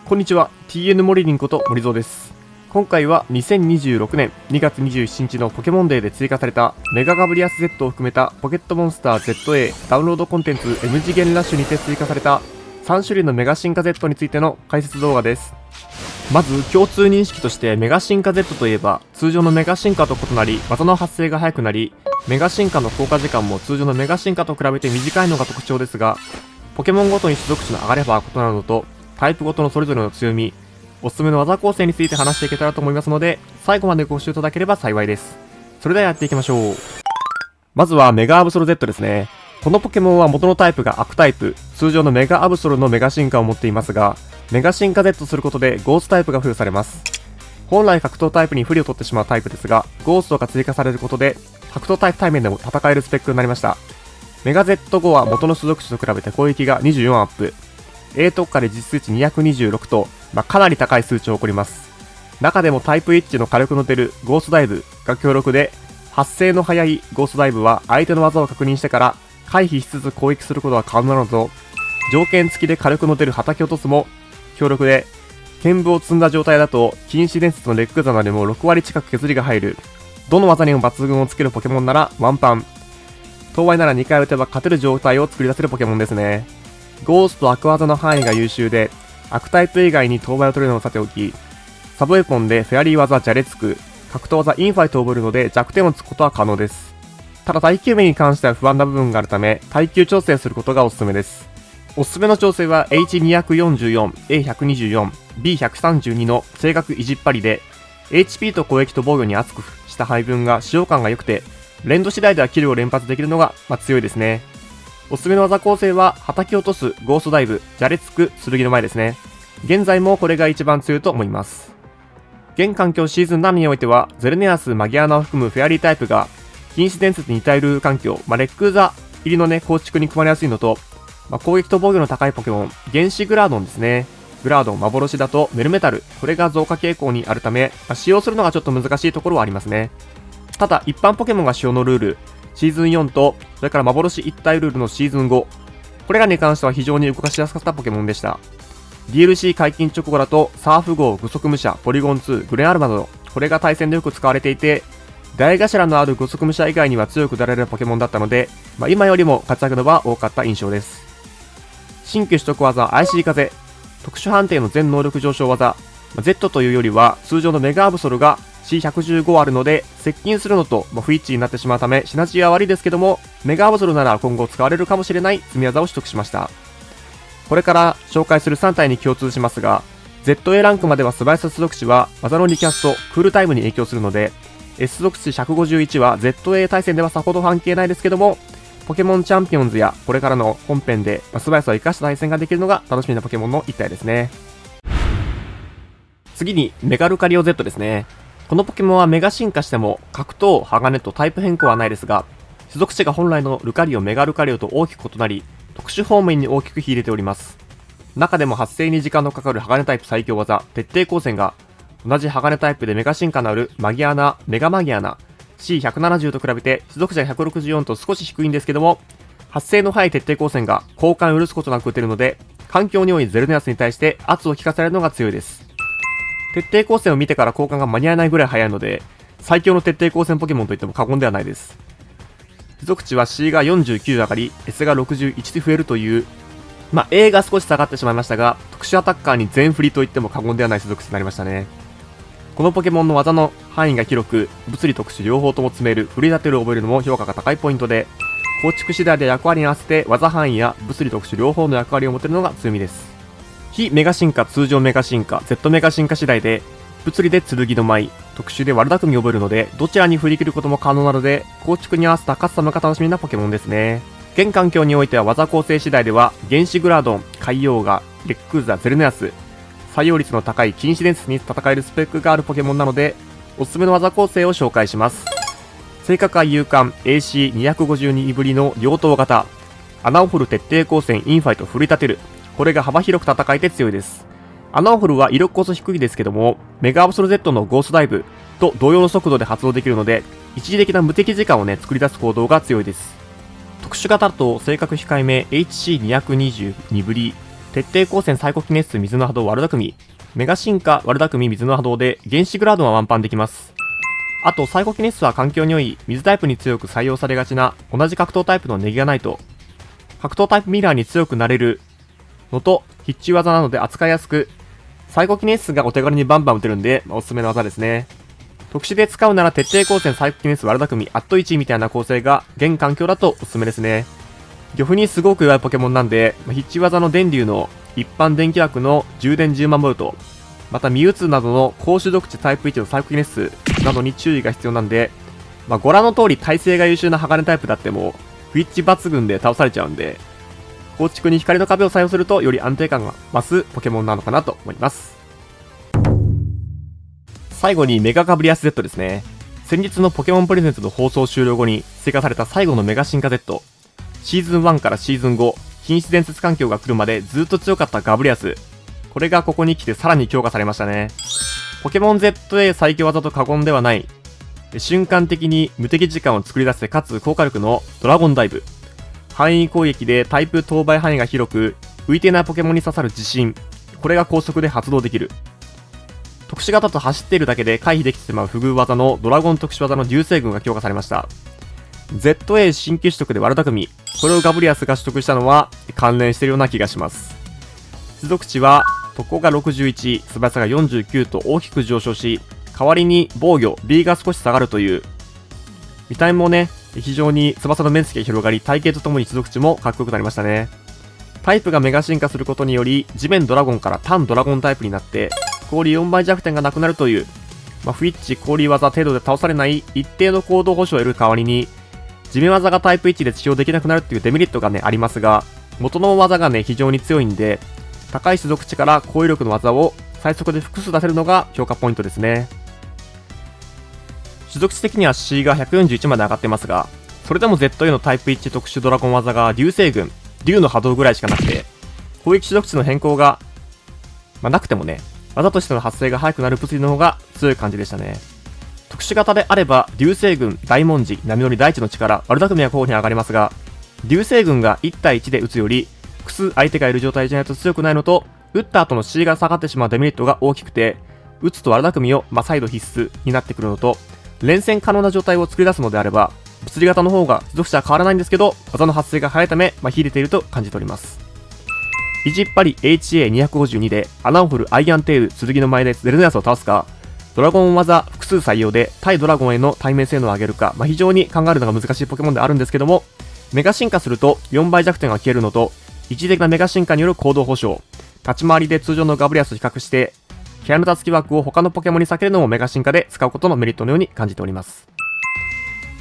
こんにちは、TN モリリンこと森蔵です。今回は2026年2月27日のポケモンデーで追加されたメガガブリアス Z を含めたポケットモンスター ZA ダウンロードコンテンツ M 次元ラッシュにて追加された3種類のメガ進化 Z についての解説動画です。まず共通認識としてメガ進化 Z といえば通常のメガ進化と異なり技の発生が速くなり、メガ進化の効果時間も通常のメガ進化と比べて短いのが特徴ですが、ポケモンごとに種族種の上がれば異なるのとタイプごとのそれぞれの強み、おすすめの技構成について話していけたらと思いますので、最後までご視聴いただければ幸いです。それではやっていきましょう。まずはメガアブソル Z ですね。このポケモンは元のタイプが悪タイプ、通常のメガアブソルのメガ進化を持っていますが、メガ進化 Z することでゴーストタイプが付与されます。本来格闘タイプに不利を取ってしまうタイプですが、ゴーストが追加されることで格闘タイプ対面でも戦えるスペックになりました。メガ Z5 は元の種族種と比べて攻撃が24アップ、A 特化で実数値226と、かなり高い数値を誇ります。中でもタイプ1の火力の出るゴーストダイブが強力で、発生の早いゴーストダイブは相手の技を確認してから回避しつつ攻撃することが可能なのと、条件付きで火力の出る叩き落とすも強力で、剣舞を積んだ状態だと禁止伝説のレックザナでも6割近く削りが入る。どの技にも抜群をつけるポケモンならワンパン。当倍なら2回打てば勝てる状態を作り出せるポケモンですね。ゴースト悪技の範囲が優秀で、悪タイプ以外に当倍を取れるのをさておき、サブウェポンでフェアリー技じゃれつく、格闘技インファイトを覚えるので弱点をつくことは可能です。ただ耐久面に関しては不安な部分があるため、耐久調整することがおすすめです。おすすめの調整は H244、A124、B132 の正確維持っ張りで、HP と攻撃と防御に厚くした配分が使用感が良くて、連動次第ではキルを連発できるのが強いですね。おすすめの技構成は、叩き落とす、ゴーストダイブ、じゃれつく、剣の前ですね。現在もこれが一番強いと思います。現環境シーズン7においては、ゼルネアス、マギアナを含むフェアリータイプが、禁止伝説に似たルール環境、レックーザ入りの構築に組まれやすいのと、攻撃と防御の高いポケモン、原始グラードンですね。グラードン、幻だとメルメタル、これが増加傾向にあるため、使用するのがちょっと難しいところはありますね。ただ、一般ポケモンが使用のルール、シーズン4と、それから幻一体ルールのシーズン5。これらに関しては非常に動かしやすかったポケモンでした。DLC 解禁直後だと、サーフ号、具足武者、ポリゴン2、グレンアルバなど、これが対戦でよく使われていて、大頭のある具足武者以外には強く出られるポケモンだったので、今よりも活躍度は多かった印象です。新規取得技、IC 風、特殊判定の全能力上昇技、Z というよりは、通常のメガアブソルが、C115 あるので接近するのと、不一致になってしまうためシナジーは悪いですけども、メガアブソルなら今後使われるかもしれない積み技を取得しました。これから紹介する3体に共通しますが、 ZA ランクまでは素早さ種族値は技のリキャストクールタイムに影響するので、 S 属値151は ZA 対戦ではさほど関係ないですけども、ポケモンチャンピオンズやこれからの本編で素早さを生かした対戦ができるのが楽しみなポケモンの1体ですね。次にメガルカリオ Z ですね。このポケモンはメガ進化しても格闘、鋼とタイプ変更はないですが、種族値が本来のルカリオ、メガルカリオと大きく異なり、特殊方面に大きく秀でております。中でも発生に時間のかかる鋼タイプ最強技、徹底光線が、同じ鋼タイプでメガ進化のあるマギアナ、メガマギアナ、C170 と比べて種族値が164と少し低いんですけども、発生の速い徹底光線が交換を許すことなく打てるので、環境に多いゼルネアスに対して圧を効かされるのが強いです。徹底光線を見てから交換が間に合わないぐらい早いので、最強の徹底光線ポケモンといっても過言ではないです。種族値は C が49上がり、S が61で増えるという、A が少し下がってしまいましたが、特殊アタッカーに全振りといっても過言ではない種族値になりましたね。このポケモンの技の範囲が広く、物理特殊両方とも詰める、振り立てるを覚えるのも評価が高いポイントで、構築次第で役割に合わせて技範囲や物理特殊両方の役割を持てるのが強みです。非メガ進化、通常メガ進化、Z メガ進化次第で、物理で剣の舞、特殊で悪巧みを覚えるので、どちらに振り切ることも可能なので、構築に合わせたカスタムが楽しみなポケモンですね。現環境においては技構成次第では、原始グラドン、海洋ガ、レックーザ、ゼルネアス、採用率の高い禁止伝説に戦えるスペックがあるポケモンなので、おすすめの技構成を紹介します。性格は勇敢、AC252 ぶりの両頭型、穴を掘る徹底光線、インファイト、振り立てる。これが幅広く戦えて強いです。穴を掘るは威力こそ低いですけども、メガアブソル Z のゴーストダイブと同様の速度で発動できるので、一時的な無敵時間を作り出す行動が強いです。特殊型だと性格控えめ HC222 ぶり、徹底光線サイコキネス水の波動悪巧み、メガ進化悪巧み水の波動で原子グラードはワンパンできます。あとサイコキネスは環境に良い水タイプに強く採用されがちな同じ格闘タイプのネギがないと、格闘タイプミラーに強くなれるのと必中技なので扱いやすく、サイコキネスがお手軽にバンバン打てるんで、おすすめの技ですね。特殊で使うなら徹底光線サイコキネス悪巧みアット1みたいな構成が現環境だとおすすめですね。漁夫にすごく弱いポケモンなんで、必中技の電流の一般電気枠の充電10万ボルト、またミュウツーなどの高種族値タイプ1のサイコキネスなどに注意が必要なんで、ご覧の通り耐性が優秀な鋼タイプだっても不一致抜群で倒されちゃうんで、構築に光の壁を採用するとより安定感が増すポケモンなのかなと思います。最後にメガガブリアス Z ですね。先日のポケモンプレゼンツの放送終了後に追加された最後のメガ進化 Z、シーズン1からシーズン5、品質伝説環境が来るまでずっと強かったガブリアス、これがここに来てさらに強化されましたね。ポケモン ZA 最強技と過言ではない、瞬間的に無敵時間を作り出せかつ高火力のドラゴンダイブ、範囲攻撃でタイプ当倍範囲が広く浮いていないポケモンに刺さる自信、これが高速で発動できる。特殊型と走っているだけで回避できてしまう不遇技のドラゴン特殊技の流星群が強化されました。ZA 新規取得で悪巧み、これをガブリアスが取得したのは関連しているような気がします。種族値は特攻が61、素早さが49と大きく上昇し、代わりに防御 B が少し下がるという、見た目もね非常に翼の面積が広がり、体型とともに種族値もかっこよくなりましたね。タイプがメガ進化することにより地面ドラゴンから単ドラゴンタイプになって氷4倍弱点がなくなるという、不一致氷技程度で倒されない一定の行動保証を得る代わりに地面技がタイプ1で使用できなくなるっていうデメリットがねありますが、元の技がね非常に強いんで、高い種族値から攻撃力の技を最速で複数出せるのが評価ポイントですね。種族値的には C が141まで上がってますが、それでも ZA のタイプ1特殊ドラゴン技が流星群、竜の波動ぐらいしかなくて、攻撃種族値の変更が、なくてもね技としての発生が速くなる物理の方が強い感じでしたね。特殊型であれば流星群、大文字、波乗り大地の力、悪巧みは候補に上がりますが、流星群が1対1で撃つより複数相手がいる状態じゃないと強くないのと、撃った後の C が下がってしまうデメリットが大きくて、撃つと悪巧みを再度必須になってくるのと、連戦可能な状態を作り出すのであれば物理型の方が種族値は変わらないんですけど、技の発生が早いため秀でていると感じております。意地っ張り HA252 で穴を掘るアイアンテール剣の前でゼルノヤスを倒すか、ドラゴン技複数採用で対ドラゴンへの対面性能を上げるか、非常に考えるのが難しいポケモンであるんですけども、メガ進化すると4倍弱点が消えるのと、一時的なメガ進化による行動保証、立ち回りで通常のガブリアスと比較してキャラのたすき枠を他のポケモンに避けるのもメガ進化で使うことのメリットのように感じております。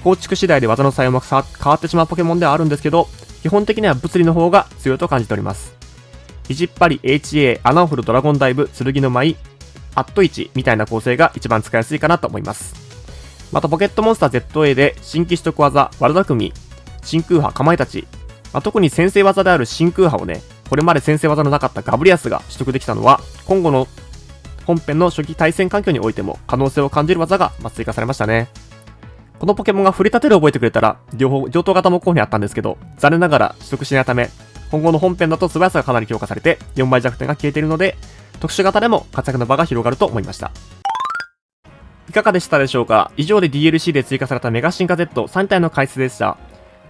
構築次第で技の採用も変わってしまうポケモンではあるんですけど、基本的には物理の方が強いと感じております。意地っ張り HA 穴を掘るドラゴンダイブ剣の舞アット1みたいな構成が一番使いやすいかなと思います。またポケットモンスター ZA で新規取得技悪巧み、真空波かまいたち、特に先制技である真空波をね、これまで先制技のなかったガブリアスが取得できたのは、今後の本編の初期対戦環境においても可能性を感じる技が追加されましたね。このポケモンが振り立てる覚えてくれたら両方上等型も候補にあったんですけど、残念ながら取得しないため、今後の本編だと素早さがかなり強化されて4倍弱点が消えているので、特殊型でも活躍の場が広がると思いました。いかがでしたでしょうか。以上で DLC で追加されたメガ進化 Z3 体の解説でした。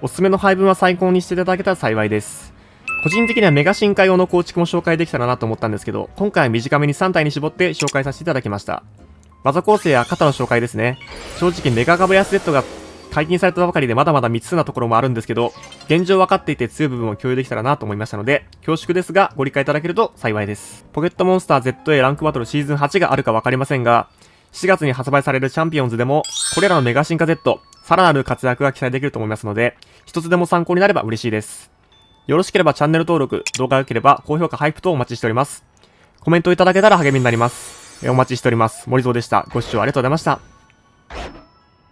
おすすめの配分は参考にしていただけたら幸いです。個人的にはメガ進化用の構築も紹介できたらなと思ったんですけど、今回は短めに3体に絞って紹介させていただきました。技構成や型の紹介ですね。正直メガガブリアス Z が解禁されたばかりでまだまだ未知数なところもあるんですけど、現状分かっていて強い部分を共有できたらなと思いましたので、恐縮ですがご理解いただけると幸いです。ポケットモンスター ZA ランクバトルシーズン8があるか分かりませんが、4月に発売されるチャンピオンズでもこれらのメガ進化 Z、さらなる活躍が期待できると思いますので、一つでも参考になれば嬉しいです。よろしければチャンネル登録、動画が良ければ高評価、ハイプ等お待ちしております。コメントいただけたら励みになります。お待ちしております。森蔵でした。ご視聴ありがとうございました。